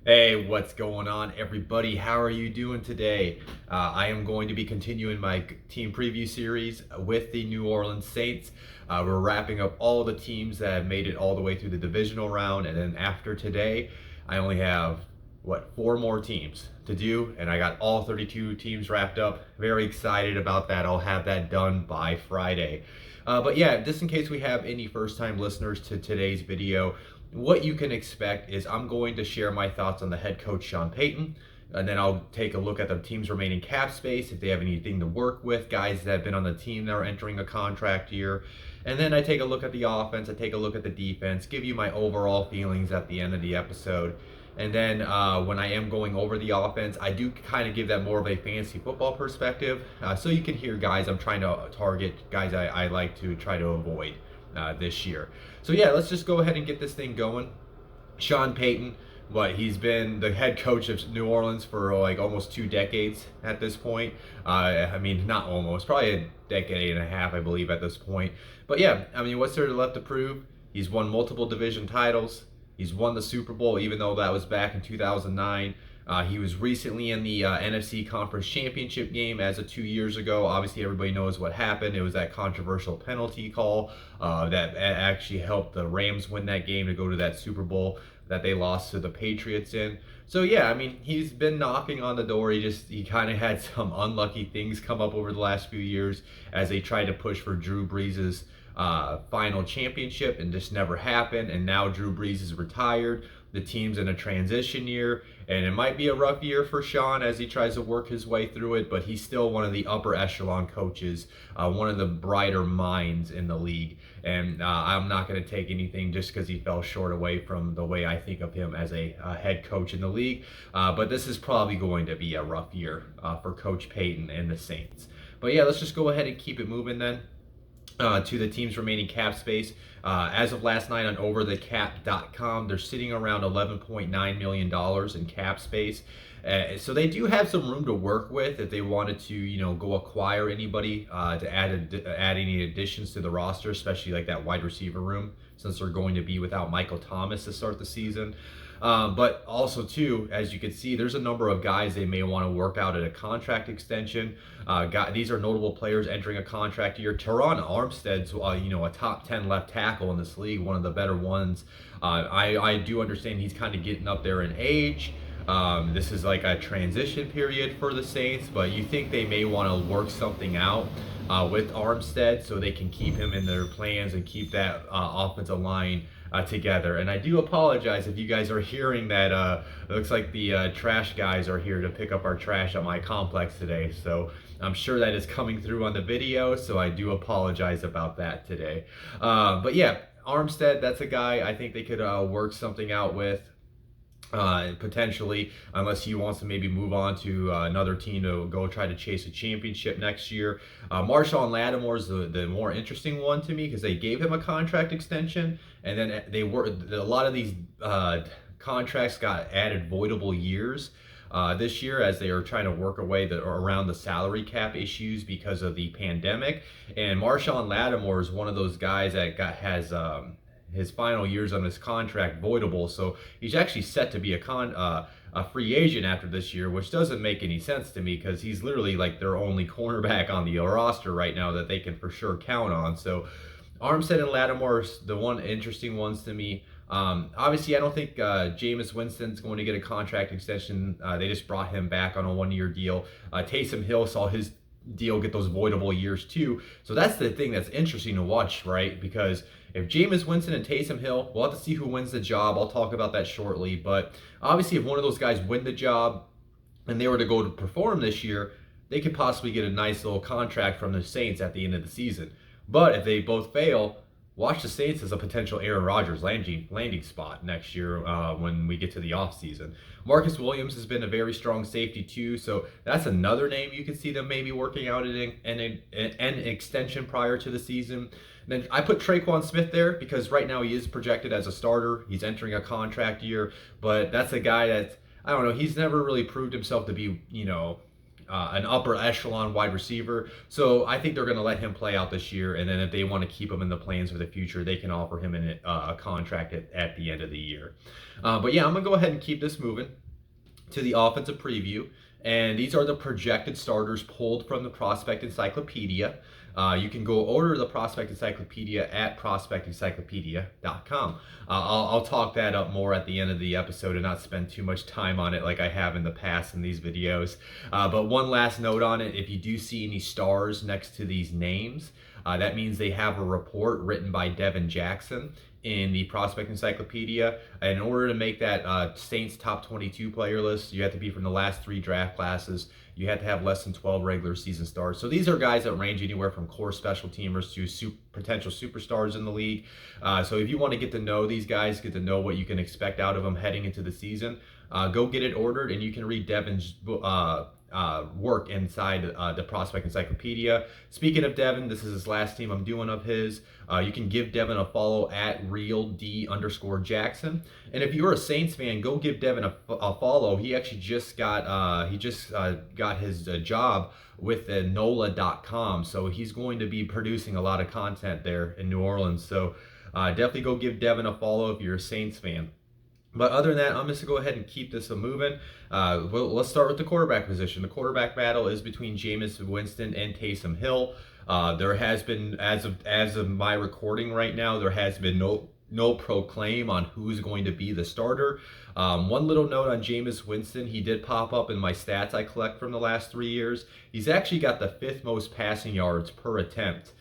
Hey, what's going on, everybody? How are you doing today? I am going to be continuing my team preview series with the New Orleans Saints. We're wrapping up all the teams that have made it all the way through the divisional round, and then after today, I only have four more teams to do, and I got all 32 teams wrapped up. Very excited about that. I'll have that done by Friday. But yeah, just in case we have any first-time listeners to today's video, what you can expect is I'm going to share my thoughts on the head coach Sean Payton, and then I'll take a look at the team's remaining cap space, if they have anything to work with, guys that have been on the team that are entering a contract year. And then I take a look at the offense, I take a look at the defense, give you my overall feelings at the end of the episode. And then when I am going over the offense, I do kind of give that more of a fantasy football perspective. So you can hear guys I'm trying to target, guys I like to try to avoid this year. So yeah, let's just go ahead and get this thing going. Sean Payton, he's been the head coach of New Orleans for like almost 2 decades at this point. I mean, not almost, probably a decade and a half, I believe, at this point. But yeah, I mean, what's there left to prove? He's won multiple division titles. He's won the Super Bowl, even though that was back in 2009. He was recently in the NFC Conference Championship game as of 2 years ago. Obviously, everybody knows what happened. It was that controversial penalty call that actually helped the Rams win that game to go to that Super Bowl that they lost to the Patriots in. So yeah, I mean, he's been knocking on the door. He kind of had some unlucky things come up over the last few years as they tried to push for Drew Brees' final championship, and just never happened. And now Drew Brees is retired. The team's in a transition year, and it might be a rough year for Sean as he tries to work his way through it, but he's still one of the upper echelon coaches, one of the brighter minds in the league. And I'm not going to take anything just because he fell short away from the way I think of him as a head coach in the league. But this is probably going to be a rough year for Coach Payton and the Saints. But yeah, let's just go ahead and keep it moving then. To the team's remaining cap space. As of last night on overthecap.com, they're sitting around $11.9 million in cap space. So they do have some room to work with if they wanted to, go acquire anybody to add any additions to the roster, especially like that wide receiver room, since they're going to be without Michael Thomas to start the season. But also, too, as you can see, there's a number of guys they may want to work out at a contract extension. These are notable players entering a contract year. Teron Armstead's, a top 10 left tackle in this league, one of the better ones. I do understand he's kind of getting up there in age. This is like a transition period for the Saints, but you think they may want to work something out with Armstead so they can keep him in their plans and keep that offensive line together. And I do apologize if you guys are hearing that. It looks like the trash guys are here to pick up our trash at my complex today, so I'm sure that is coming through on the video, so I do apologize about that today. But yeah, Armstead, that's a guy I think they could work something out with. Potentially, unless he wants to maybe move on to another team to go try to chase a championship next year. Marshawn Lattimore is the more interesting one to me because they gave him a contract extension, and then a lot of these contracts got added voidable years this year as they are trying to work away around the salary cap issues because of the pandemic. And Marshawn Lattimore is one of those guys that has his final years on his contract voidable, so he's actually set to be a free agent after this year, which doesn't make any sense to me because he's literally like their only cornerback on the roster right now that they can for sure count on. So Armstead and Lattimore are the one interesting ones to me. Obviously, I don't think Jameis Winston's going to get a contract extension. They just brought him back on a 1-year deal. Taysom Hill saw his deal get those voidable years too. So that's the thing that's interesting to watch, right? Because if Jameis Winston and Taysom Hill, we'll have to see who wins the job. I'll talk about that shortly. But obviously, if one of those guys win the job and they were to go to perform this year, they could possibly get a nice little contract from the Saints at the end of the season. But if they both fail, watch the Saints as a potential Aaron Rodgers landing spot next year when we get to the offseason. Marcus Williams has been a very strong safety too, so that's another name you can see them maybe working out an extension prior to the season. And then I put Traquan Smith there because right now he is projected as a starter. He's entering a contract year, but that's a guy that, I don't know, he's never really proved himself to be, an upper echelon wide receiver. So I think they're going to let him play out this year, and then if they want to keep him in the plans for the future, they can offer him a contract at the end of the year. But yeah, I'm going to go ahead and keep this moving to the offensive preview. And these are the projected starters pulled from the Prospect Encyclopedia. You can go order the Prospect Encyclopedia at prospectencyclopedia.com. I'll talk that up more at the end of the episode and not spend too much time on it like I have in the past in these videos. But one last note on it, if you do see any stars next to these names, that means they have a report written by Devin Jackson in the Prospect Encyclopedia. In order to make that Saints top 22 player list, you have to be from the last 3 draft classes. You have to have less than 12 regular season stars. So these are guys that range anywhere from core special teamers to potential superstars in the league. So if you want to get to know these guys, get to know what you can expect out of them heading into the season, go get it ordered, and you can read Devin's work inside the Prospect Encyclopedia. Speaking of Devin, this is his last team I'm doing of his. You can give Devin a follow at RealD_Jackson. And if you're a Saints fan, go give Devin a follow. He actually just got his job with NOLA.com, so he's going to be producing a lot of content there in New Orleans. So definitely go give Devin a follow if you're a Saints fan. But other than that, I'm just going to go ahead and keep this moving. Let's start with the quarterback position. The quarterback battle is between Jameis Winston and Taysom Hill. There has been, as of my recording right now, there has been no proclaim on who's going to be the starter. One little note on Jameis Winston, he did pop up in my stats I collect from the last 3 years. He's actually got the 5th most passing yards per attempt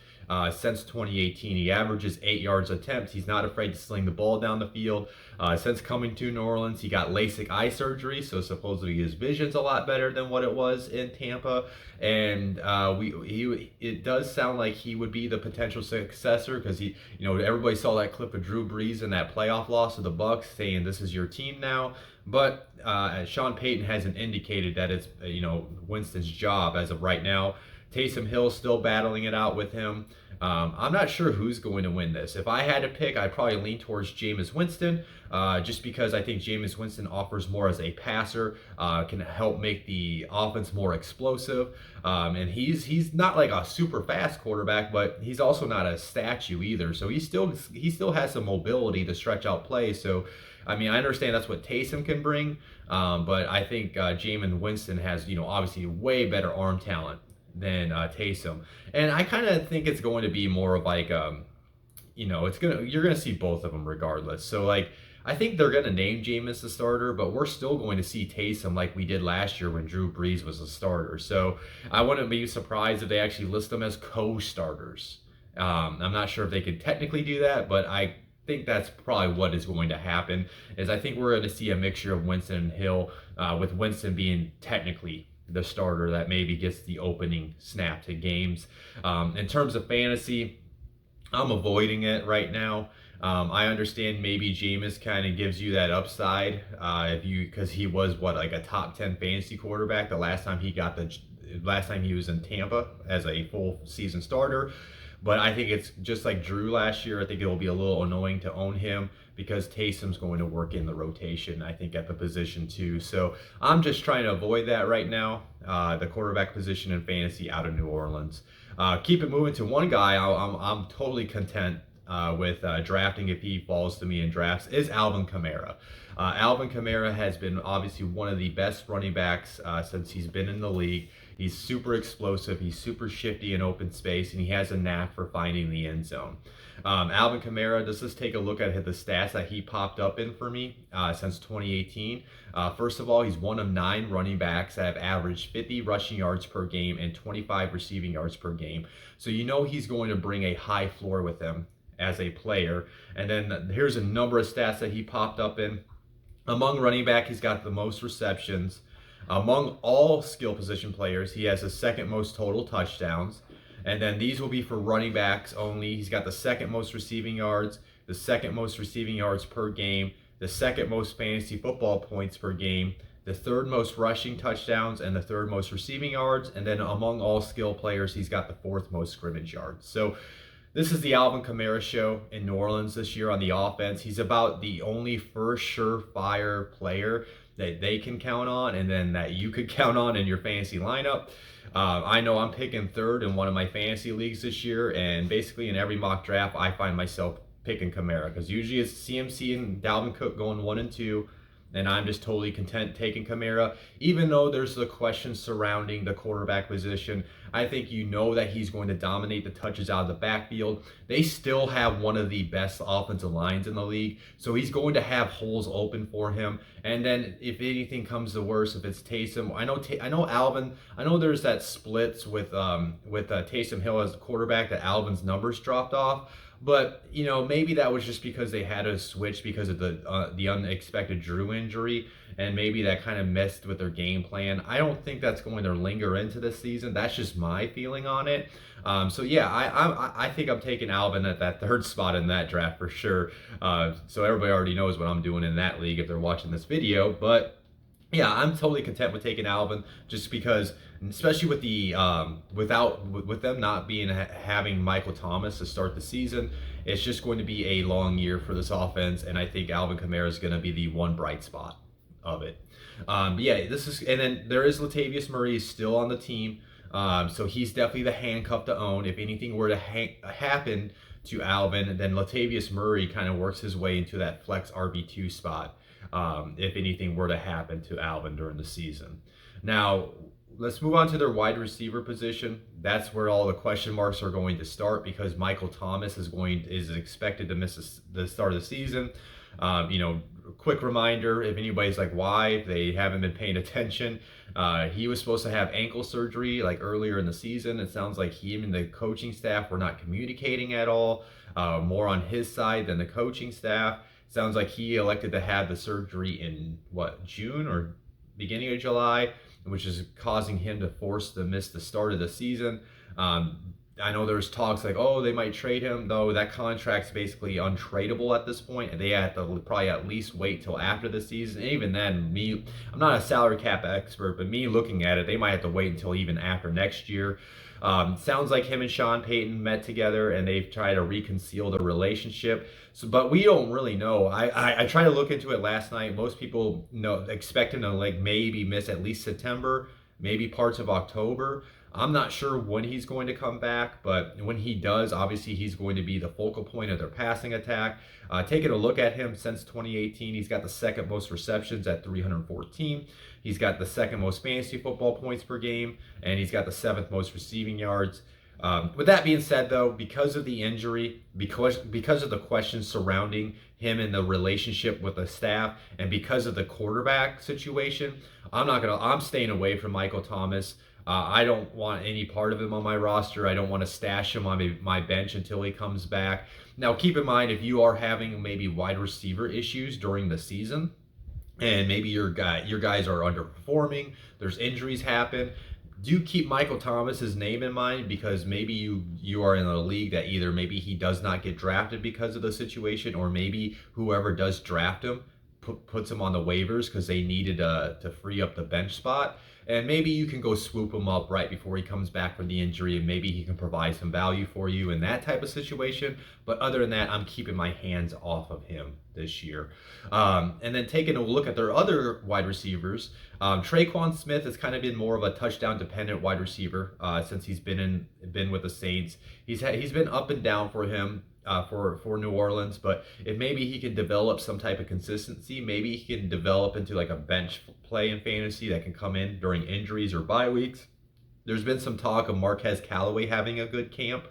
since 2018. He averages 8 yards attempt. He's not afraid to sling the ball down the field. Since coming to New Orleans, he got LASIK eye surgery, so supposedly his vision's a lot better than what it was in Tampa. And it does sound like he would be the potential successor, because everybody saw that clip of Drew Brees in that playoff loss of the Bucs, saying this is your team now. But Sean Payton hasn't indicated that it's Winston's job as of right now. Taysom Hill still battling it out with him. I'm not sure who's going to win this. If I had to pick, I'd probably lean towards Jameis Winston, just because I think Jameis Winston offers more as a passer, can help make the offense more explosive. And he's not like a super fast quarterback, but he's also not a statue either. So he still has some mobility to stretch out plays. So I mean, I understand that's what Taysom can bring, but I think Jameis Winston has obviously way better arm talent than Taysom, and I kind of think it's going to be more of like you're gonna see both of them regardless. So like I think they're gonna name Jameis the starter, but we're still going to see Taysom like we did last year when Drew Brees was a starter. So I wouldn't be surprised if they actually list them as co-starters. I'm not sure if they could technically do that, but I think that's probably what is going to happen. Is I think we're going to see a mixture of Winston and Hill, with Winston being technically the starter that maybe gets the opening snap to games. In terms of fantasy, I'm avoiding it right now. I understand maybe Jameis kind of gives you that upside because he was like a top 10 fantasy quarterback the last time he was in Tampa as a full season starter. But I think it's just like Drew last year. I think it will be a little annoying to own him because Taysom's going to work in the rotation, I think, at the position too. So I'm just trying to avoid that right now, the quarterback position in fantasy out of New Orleans. Keep it moving to one guy I'm totally content with drafting if he falls to me in drafts is Alvin Kamara. Alvin Kamara has been obviously one of the best running backs since he's been in the league. He's super explosive, he's super shifty in open space, and he has a knack for finding the end zone. Alvin Kamara, let's just take a look at the stats that he popped up in for me since 2018. First of all, he's one of 9 running backs that have averaged 50 rushing yards per game and 25 receiving yards per game. So he's going to bring a high floor with him as a player. And then here's a number of stats that he popped up in. Among running back, he's got the most receptions. Among all skill position players, he has the 2nd most total touchdowns. And then these will be for running backs only. He's got the 2nd most receiving yards, the 2nd most receiving yards per game, the 2nd most fantasy football points per game, the 3rd most rushing touchdowns, and the 3rd most receiving yards. And then among all skill players, he's got the 4th most scrimmage yards. So This is the Alvin Kamara show in New Orleans this year on the offense. He's about the only first surefire player that they can count on and then that you could count on in your fantasy lineup. I know I'm picking third in one of my fantasy leagues this year, and basically in every mock draft, I find myself picking Kamara because usually it's CMC and Dalvin Cook going 1 and 2. And I'm just totally content taking Kamara, even though there's the questions surrounding the quarterback position. I think you know that he's going to dominate the touches out of the backfield. They still have one of the best offensive lines in the league, so he's going to have holes open for him. And then if anything comes to worse, if it's Taysom, I know Alvin. I know there's that splits with Taysom Hill as the quarterback that Alvin's numbers dropped off. But maybe that was just because they had to switch because of the unexpected Drew injury, and maybe that kind of messed with their game plan. I don't think that's going to linger into this season. That's just my feeling on it. So yeah, I think I'm taking Alvin at that third spot in that draft for sure. So everybody already knows what I'm doing in that league if they're watching this video, but. Yeah, I'm totally content with taking Alvin just because, especially with the with them not being having Michael Thomas to start the season, it's just going to be a long year for this offense, and I think Alvin Kamara is going to be the one bright spot of it. But yeah, and then there is Latavius Murray still on the team, so he's definitely the handcuff to own. If anything were to happen to Alvin, then Latavius Murray kind of works his way into that flex RB2 spot. If anything were to happen to Alvin during the season. Now, let's move on to their wide receiver position. That's where all the question marks are going to start because Michael Thomas is expected to miss the start of the season. Quick reminder, if anybody's like, why, if they haven't been paying attention, he was supposed to have ankle surgery like earlier in the season. It sounds like he and the coaching staff were not communicating at all, more on his side than the coaching staff. Sounds like he elected to have the surgery in June or beginning of July, which is causing him to force to miss the start of the season. I know there's talks like, oh, they might trade him, though that contract's basically untradeable at this point, and they have to probably at least wait till after the season. And even then, I'm not a salary cap expert, but me looking at it, they might have to wait until even after next year. Sounds like him and Sean Payton met together and they've tried to reconcile the relationship. So, but we don't really know. I tried to look into it last night. Most people expect him to maybe miss at least September, maybe parts of October. I'm not sure when he's going to come back, but when he does, obviously he's going to be the focal point of their passing attack. Taking a look at him since 2018, he's got the second most receptions at 314. He's got the second most fantasy football points per game, and he's got the seventh most receiving yards. With that being said, though, because of the injury, because of the questions surrounding him and the relationship with the staff, and because of the quarterback situation, I'm staying away from Michael Thomas. I don't want any part of him on my roster. I don't want to stash him on my bench until he comes back. Now, keep in mind, if you are having maybe wide receiver issues during the season, and maybe your guys are underperforming, there's injuries happen, do keep Michael Thomas's name in mind because maybe you are in a league that either maybe he does not get drafted because of the situation, or maybe whoever does draft him puts him on the waivers because they needed to free up the bench spot. And maybe you can go swoop him up right before he comes back from the injury, and maybe he can provide some value for you in that type of situation. But other than that, I'm keeping my hands off of him this year. And then taking a look at their other wide receivers, Traquan Smith has kind of been more of a touchdown-dependent wide receiver since he's been with the Saints. He's been up and down for him. For New Orleans, but if maybe he can develop some type of consistency, maybe he can develop into like a bench play in fantasy that can come in during injuries or bye weeks. There's been some talk of Marquez Callaway having a good camp.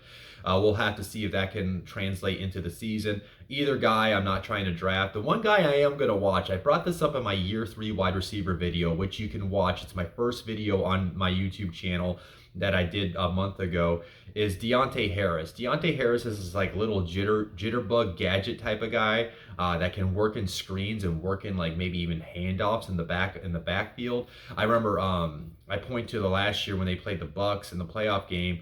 We'll have to see if that can translate into the season. Either guy, I'm not trying to draft. The one guy I am going to watch, I brought this up in my year 3 wide receiver video, which you can watch. It's my first video on my YouTube channel that I did a month ago, is Deontay Harris. Deontay Harris is this like little jitterbug gadget type of guy that can work in screens and work in like maybe even handoffs in the backfield. I remember I point to the last year when they played the Bucks in the playoff game.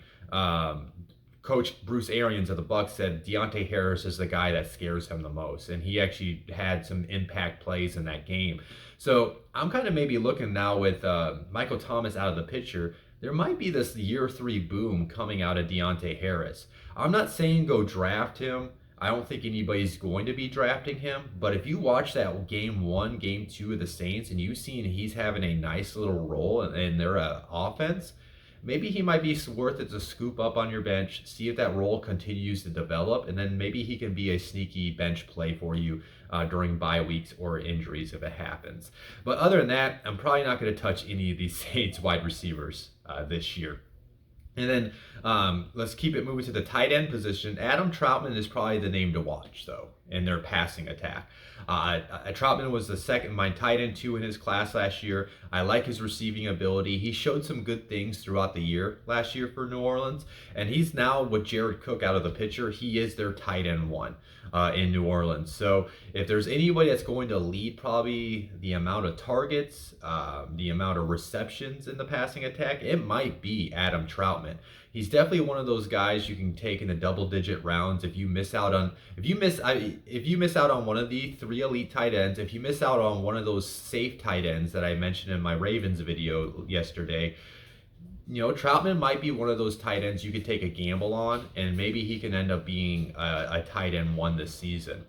Coach Bruce Arians of the Bucks said Deontay Harris is the guy that scares him the most, and he actually had some impact plays in that game. So I'm kind of maybe looking now with Michael Thomas out of the picture. there might be this year 3 boom coming out of Deontay Harris. I'm not saying go draft him. I don't think anybody's going to be drafting him. But if you watch that game 1, game 2 of the Saints, and you've seen he's having a nice little role in their offense, maybe he might be worth it to scoop up on your bench, see if that role continues to develop, and then maybe he can be a sneaky bench play for you during bye weeks or injuries if it happens. But other than that, I'm probably not going to touch any of these Saints wide receivers this year. And then let's keep it moving to the tight end position. Adam Troutman is probably the name to watch, though, in their passing attack. Troutman was my tight end 2 in his class last year. I like his receiving ability. He showed some good things throughout the year last year for New Orleans, and he's now with Jared Cook out of the picture. He is their tight end 1 in New Orleans. So if there's anybody that's going to lead probably the amount of targets, the amount of receptions in the passing attack, it might be Adam Troutman. He's definitely one of those guys you can take in the double-digit rounds if you miss out on one of the 3 elite tight ends, if you miss out on one of those safe tight ends that I mentioned in my Ravens video yesterday. Troutman might be one of those tight ends you could take a gamble on, and maybe he can end up being a tight end 1 this season.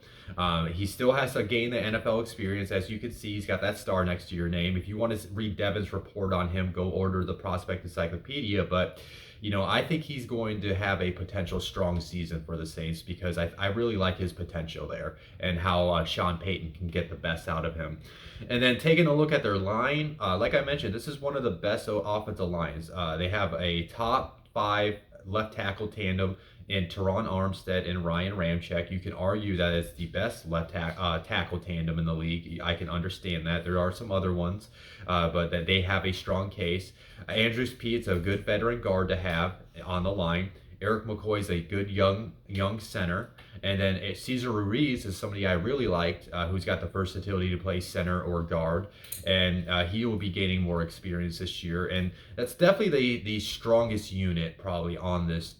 He still has to gain the NFL experience. As you can see, he's got that star next to your name. If you want to read Devin's report on him, go order the Prospect Encyclopedia. But, I think he's going to have a potential strong season for the Saints because I really like his potential there and how Sean Payton can get the best out of him. And then taking a look at their line, like I mentioned, this is one of the best offensive lines. They have a top 5 left tackle tandem in Teron Armstead and Ryan Ramczyk. You can argue that it's the best left tackle tandem in the league. I can understand that. There are some other ones, but that they have a strong case. Andrews Pete's a good veteran guard to have on the line. Eric McCoy is a good young center. And then Cesar Ruiz is somebody I really liked, who's got the versatility to play center or guard. And he will be gaining more experience this year. And that's definitely the strongest unit probably on this.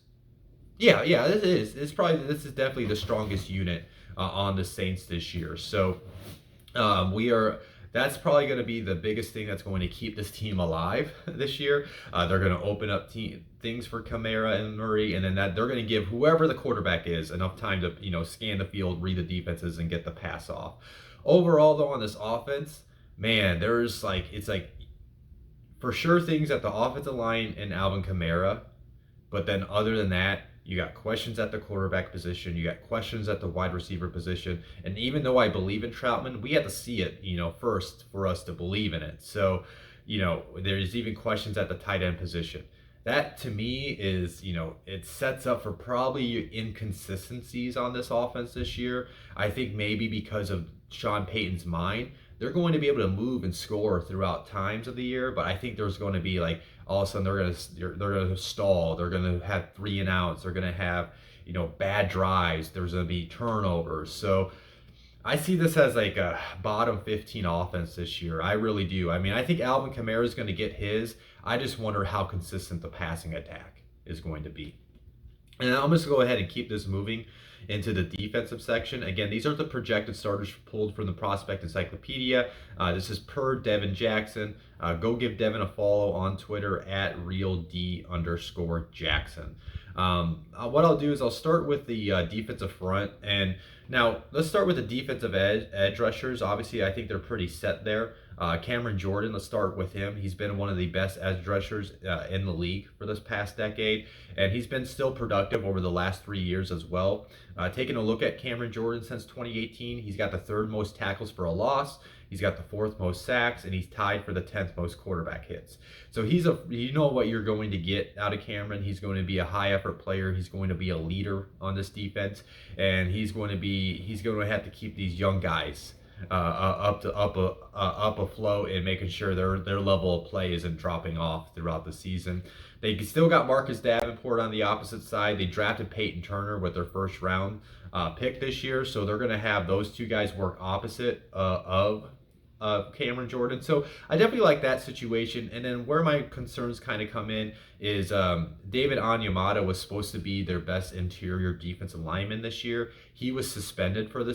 Yeah, this is. This is definitely the strongest unit on the Saints this year. So that's probably going to be the biggest thing that's going to keep this team alive this year. They're going to open up things for Kamara and Murray, and then they're going to give whoever the quarterback is enough time to scan the field, read the defenses, and get the pass off. Overall, though, on this offense, man, it's for sure things at the offensive line and Alvin Kamara, but then other than that, you got questions at the quarterback position. You got questions at the wide receiver position. And even though I believe in Troutman, we have to see it, first for us to believe in it. So, there's even questions at the tight end position. That to me is, it sets up for probably inconsistencies on this offense this year. I think maybe because of Sean Payton's mind, they're going to be able to move and score throughout times of the year, but I think there's going to be all of a sudden they're gonna stall. They're gonna have 3 and outs. They're gonna have bad drives. There's gonna be turnovers. So I see this as a bottom 15 offense this year. I really do. I mean, I think Alvin Kamara is going to get his. I just wonder how consistent the passing attack is going to be. And I'm just going to go ahead and keep this moving into the defensive section. Again, these are the projected starters pulled from the Prospect Encyclopedia. This is per Devin Jackson. Go give Devin a follow on Twitter at @RealD_Jackson. What I'll do is I'll start with the defensive front. And now let's start with the defensive edge rushers. Obviously, I think they're pretty set there. Cameron Jordan, let's start with him. He's been one of the best edge rushers in the league for this past decade, and he's been still productive over the last 3 years as well. Taking a look at Cameron Jordan since 2018, he's got the 3rd most tackles for a loss. He's got the 4th most sacks, and he's tied for the 10th most quarterback hits. So you know what you're going to get out of Cameron. He's going to be a high effort player. He's going to be a leader on this defense, and he's going to have to keep these young guys up afloat and making sure their level of play isn't dropping off throughout the season. They still got Marcus Davenport on the opposite side. They drafted Peyton Turner with their 1st round pick this year, so they're going to have those 2 guys work opposite of Cameron Jordan. So I definitely like that situation. And then where my concerns kind of come in is David Onyemata was supposed to be their best interior defensive lineman this year. He was suspended for the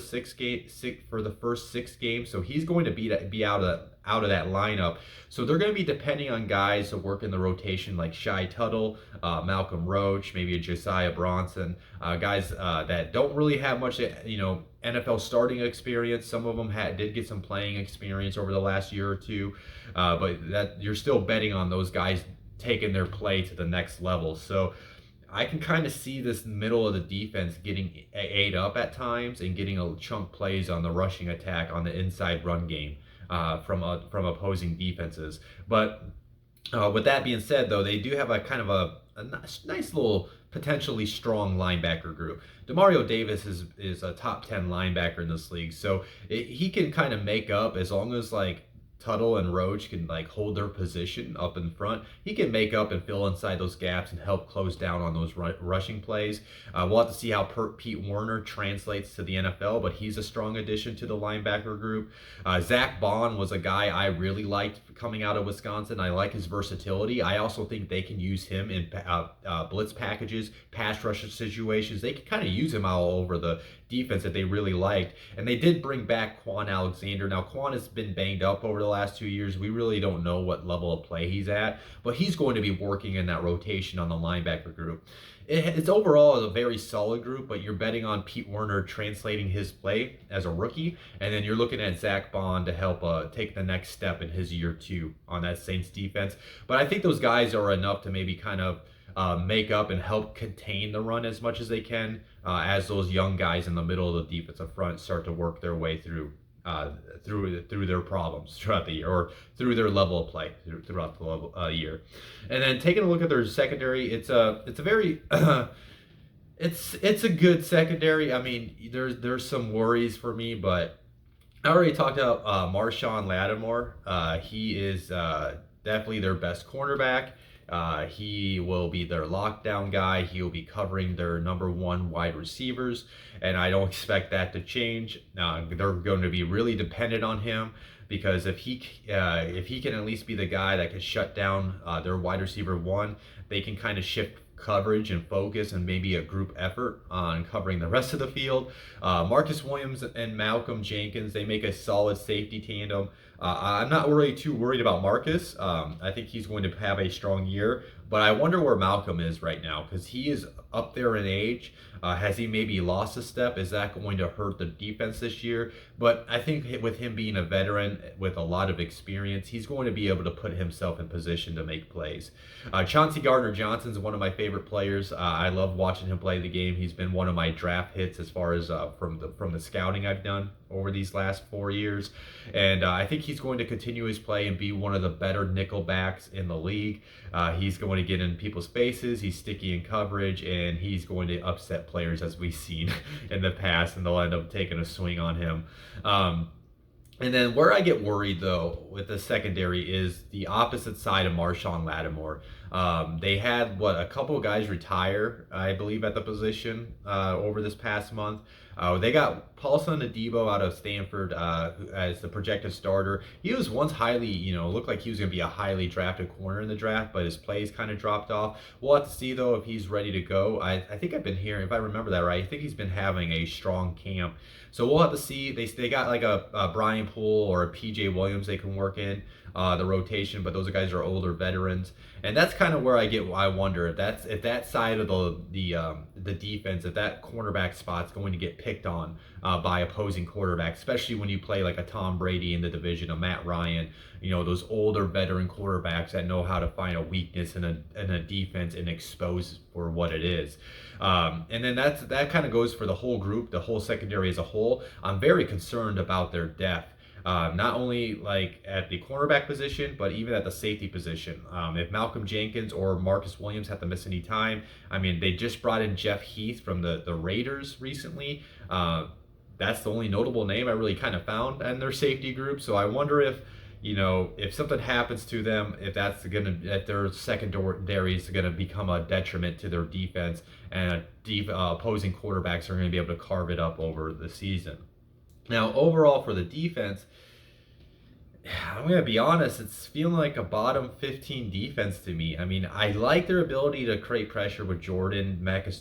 first 6 games, so he's going to be out of that lineup. So they're going to be depending on guys to work in the rotation like Shai Tuttle, Malcolm Roach, maybe a Josiah Bronson, guys that don't really have much, NFL starting experience. Some of them did get some playing experience over the last year or two, but that you're still betting on those guys taking their play to the next level. So I can kind of see this middle of the defense getting ate up at times and getting a chunk plays on the rushing attack on the inside run game from opposing defenses. But with that being said, though, they do have a kind of a nice little potentially strong linebacker group. Demario Davis is a top 10 linebacker in this league, so he can kind of make up as long as like Tuttle and Roach can like hold their position up in front. He can make up and fill inside those gaps and help close down on those rushing plays. We'll have to see how Pete Werner translates to the NFL, but he's a strong addition to the linebacker group. Zach Bond was a guy I really liked coming out of Wisconsin. I like his versatility. I also think they can use him in blitz packages, pass rush situations. They can kind of use him all over the defense that they really liked. And they did bring back Quan Alexander. Now, Quan has been banged up over the last 2 years. We really don't know what level of play he's at, but he's going to be working in that rotation on the linebacker group. It's overall a very solid group, but you're betting on Pete Werner translating his play as a rookie, and then you're looking at Zach Bond to help take the next step in his year 2 on that Saints defense. But I think those guys are enough to maybe kind of make up and help contain the run as much as they can as those young guys in the middle of the defensive front start to work their way through their problems throughout the year, or through their level of play throughout the year. And then taking a look at their secondary, it's a very it's a good secondary. I mean, there's some worries for me, but I already talked about Marshawn Lattimore. He is definitely their best cornerback. He will be their lockdown guy. He will be covering their number 1 wide receivers, and I don't expect that to change. They're going to be really dependent on him, because if he can at least be the guy that can shut down their wide receiver 1, they can kind of shift coverage and focus and maybe a group effort on covering the rest of the field. Marcus Williams and Malcolm Jenkins, they make a solid safety tandem. I'm not really too worried about Marcus. I think he's going to have a strong year, but I wonder where Malcolm is right now, because he is up there in age. Has he maybe lost a step? Is that going to hurt the defense this year? But I think with him being a veteran with a lot of experience, he's going to be able to put himself in position to make plays. Chauncey Gardner-Johnson is one of my favorite players. I love watching him play the game. He's been one of my draft hits as far as from the scouting I've done over these last 4 years. And I think he's going to continue his play and be one of the better nickel backs in the league. He's going to get in people's faces. He's sticky in coverage, and he's going to upset players as we've seen in the past, and they'll end up taking a swing on him. And then where I get worried, though, with the secondary is the opposite side of Marshawn Lattimore. They had, a couple of guys retire, I believe, at the position over this past month. They got Paulson Adebo out of Stanford as the projected starter. He was once highly, looked like he was going to be a highly drafted corner in the draft, but his plays kind of dropped off. We'll have to see, though, if he's ready to go. I think I've been hearing, if I remember that right, I think he's been having a strong camp. So we'll have to see. They got like a Brian Poole or a PJ Williams they can work in the rotation, but those guys are older veterans, and that's kind of where I wonder if that side of the defense, if that cornerback spot's going to get picked on by opposing quarterbacks, especially when you play like a Tom Brady in the division, a Matt Ryan, those older veteran quarterbacks that know how to find a weakness in a defense and expose for what it is. And then that kind of goes for the whole group, the whole secondary as a whole. I'm very concerned about their depth. Not only like at the cornerback position, but even at the safety position. If Malcolm Jenkins or Marcus Williams have to miss any time, I mean, they just brought in Jeff Heath from the Raiders recently. That's the only notable name I really kind of found in their safety group. So I wonder if something happens to them, if their secondary is gonna become a detriment to their defense, and opposing quarterbacks are gonna be able to carve it up over the season. Now, overall for the defense, I'm going to be honest, it's feeling like a bottom 15 defense to me. I mean, I like their ability to create pressure with Jordan, Marcus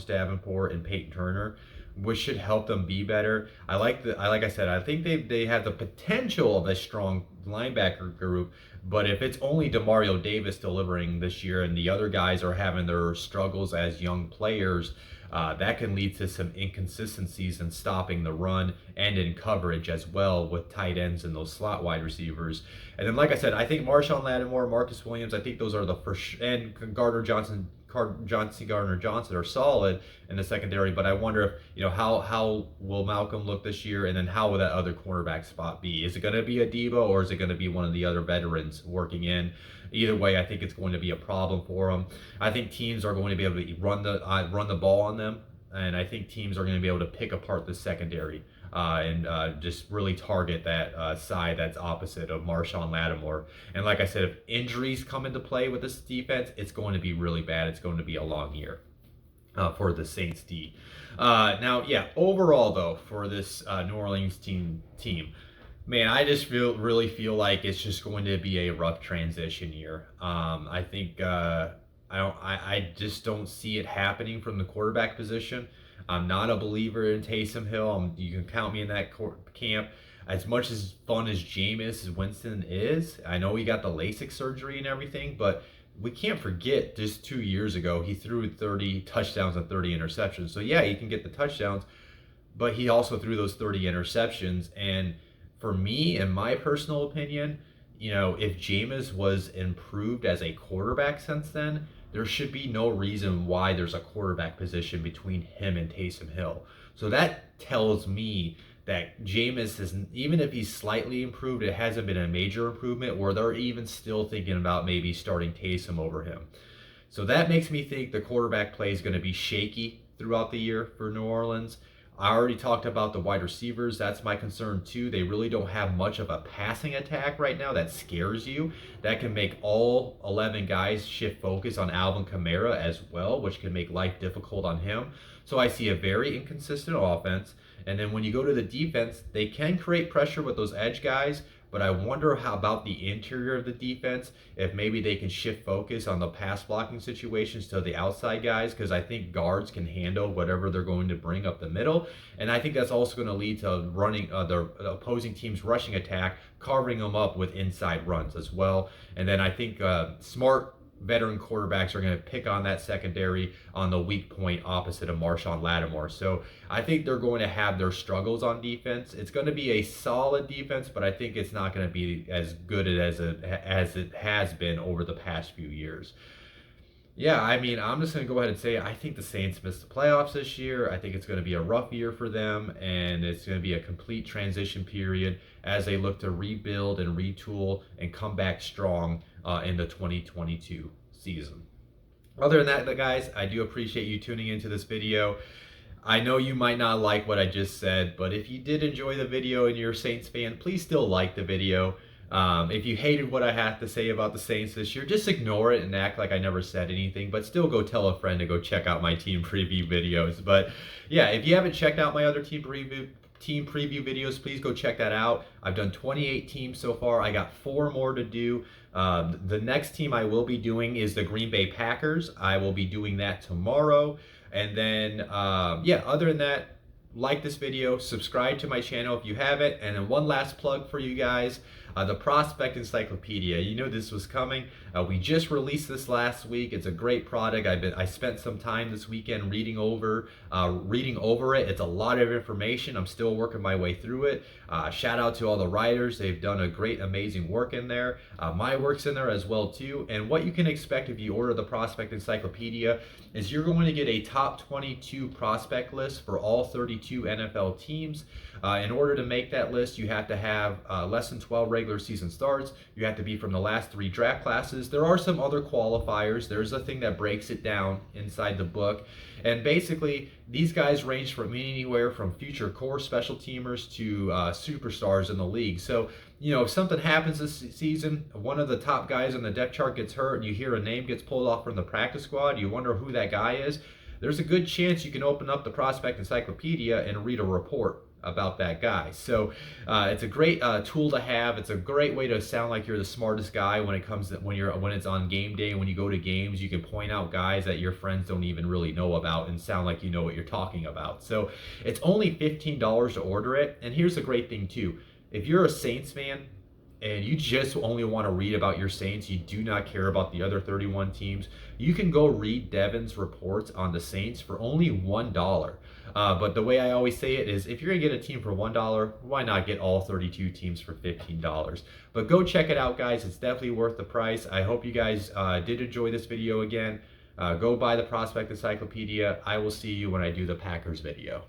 Davenport, and Peyton Turner, which should help them be better. Like I said, I think they have the potential of a strong linebacker group, but if it's only Demario Davis delivering this year and the other guys are having their struggles as young players, that can lead to some inconsistencies in stopping the run and in coverage as well with tight ends and those slot wide receivers. And then, like I said, I think Marshawn Lattimore, Marcus Williams, I think those are the first, and Gardner Johnson are solid in the secondary. But I wonder if, how will Malcolm look this year, and then how will that other cornerback spot be? Is it going to be a Debo, or is it going to be one of the other veterans working in? Either way, I think it's going to be a problem for them. I think teams are going to be able to run the ball on them, and I think teams are going to be able to pick apart the secondary and just really target that side that's opposite of Marshawn Lattimore. And like I said, if injuries come into play with this defense, it's going to be really bad. It's going to be a long year for the Saints D. Now, yeah, overall though, for this New Orleans team. Man, I just really feel like it's just going to be a rough transition year. I think I just don't see it happening from the quarterback position. I'm not a believer in Taysom Hill. You can count me in that camp. As much as fun as Jameis Winston is, I know he got the LASIK surgery and everything, but we can't forget just 2 years ago he threw 30 touchdowns and 30 interceptions. So yeah, he can get the touchdowns, but he also threw those 30 interceptions. And for me, in my personal opinion, if Jameis was improved as a quarterback since then, there should be no reason why there's a quarterback position between him and Taysom Hill. So that tells me that Jameis is, even if he's slightly improved, it hasn't been a major improvement, where they're even still thinking about maybe starting Taysom over him. So that makes me think the quarterback play is going to be shaky throughout the year for New Orleans. I already talked about the wide receivers. That's my concern too. They really don't have much of a passing attack right now that scares you. That can make all 11 guys shift focus on Alvin Kamara as well, which can make life difficult on him. So I see a very inconsistent offense. And then when you go to the defense, they can create pressure with those edge guys, but I wonder how about the interior of the defense, if maybe they can shift focus on the pass blocking situations to the outside guys, because I think guards can handle whatever they're going to bring up the middle. And I think that's also going to lead to running the opposing team's rushing attack, carving them up with inside runs as well. And then I think smart veteran quarterbacks are going to pick on that secondary on the weak point opposite of Marshawn Lattimore. So I think they're going to have their struggles on defense. It's going to be a solid defense, but I think it's not going to be as good as it has been over the past few years. Yeah, I mean, I'm just going to go ahead and say I think the Saints missed the playoffs this year. I think it's going to be a rough year for them, and it's going to be a complete transition period as they look to rebuild and retool and come back strong in the 2022 season. Other than that, guys, I do appreciate you tuning into this video. I know you might not like what I just said, but if you did enjoy the video and you're a Saints fan, please still like the video. If you hated what I have to say about the Saints this year, just ignore it and act like I never said anything, but still go tell a friend to go check out my team preview videos. But yeah, if you haven't checked out my other team preview videos, please go check that out. I've done 28 teams so far. I got 4 more to do. The next team I will be doing is the Green Bay Packers. I will be doing that tomorrow. And then, yeah, other than that, like this video, subscribe to my channel if you haven't. And then one last plug for you guys. The Prospect Encyclopedia. You know this was coming. We just released this last week. It's a great product. I spent some time this weekend reading over it. It's a lot of information. I'm still working my way through it. Shout out to all the writers. They've done a great, amazing work in there. My work's in there as well too. And what you can expect if you order the Prospect Encyclopedia is you're going to get a top 22 prospect list for all 32 NFL teams. In order to make that list, you have to have less than 12 regular season starts. You have to be from the last 3 draft classes. There are some other qualifiers. There's a thing that breaks it down inside the book. And basically, these guys range from anywhere from future core special teamers to superstars in the league. So, if something happens this season, one of the top guys on the depth chart gets hurt and you hear a name gets pulled off from the practice squad, you wonder who that guy is, there's a good chance you can open up the Prospect Encyclopedia and read a report about that guy. So it's a great tool to have. It's a great way to sound like you're the smartest guy when it comes to, when it's on game day. When you go to games, you can point out guys that your friends don't even really know about and sound like you know what you're talking about. So it's only $15 to order it. And here's the great thing too: if you're a Saints fan and you just only want to read about your Saints, you do not care about the other 31 teams, you can go read Devin's reports on the Saints for only $1. But the way I always say it is, if you're going to get a team for $1, why not get all 32 teams for $15? But go check it out, guys. It's definitely worth the price. I hope you guys did enjoy this video again. Go buy the Prospect Encyclopedia. I will see you when I do the Packers video.